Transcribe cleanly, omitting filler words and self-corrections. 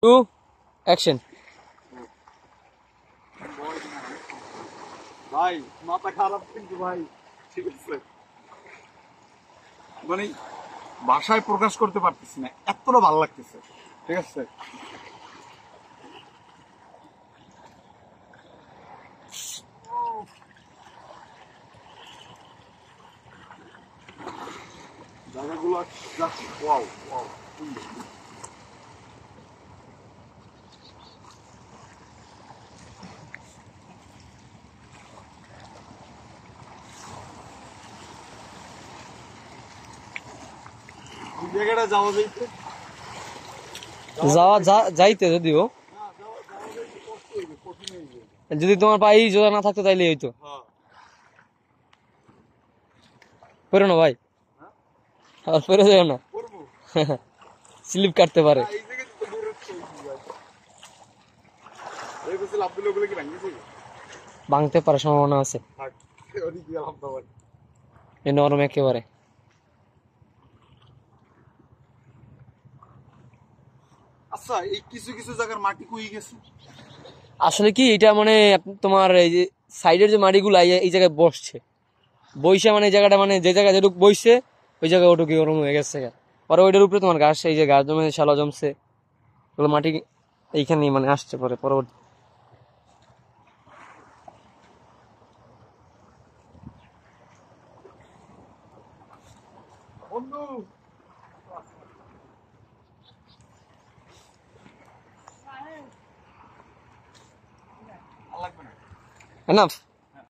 To action. ভাই মাথা খারাপ কিন্তু ভাই, ঠিক আছে, মানে ভাষায় প্রকাশ করতে পারতেছি না, এতটা ভালো লাগতেছে, ঠিক আছে। জায়গাগুলো জাস্ট ওয়াও ওয়াও, সুন্দর। এই জায়গাটা যাওয়া যাইতে যাইতে যদিও যদি তোমার পায়ে জোড়া না থাকতো তাইলে হইতো। পড়ো না ভাই, পড়ে যাও না, স্লিপ কাটতে পারে। ভাঙতে পারে, সম্ভাবনা আছে, নরম একেবারে। আচ্ছা, এই কিছু কিছু জায়গার মাটি কুই গেছে আসলে কি এটা মানে তোমার এই যে সাইডের যে মাটিগুলা এই জায়গায় বসছে, বইসা মানে এই জায়গাটা মানে যে জায়গায় যেটুকু বইছে ওই জায়গায় ওটুকু গরম হয়ে গেছে। পরে ওইটার উপরে তোমার ঘাস, এই যে ঘাস জমে শালা জমছে, ওগুলো মাটি এইখানেই মানে আসছে পরে পরবর্তী। বন্ধু। এনাফ।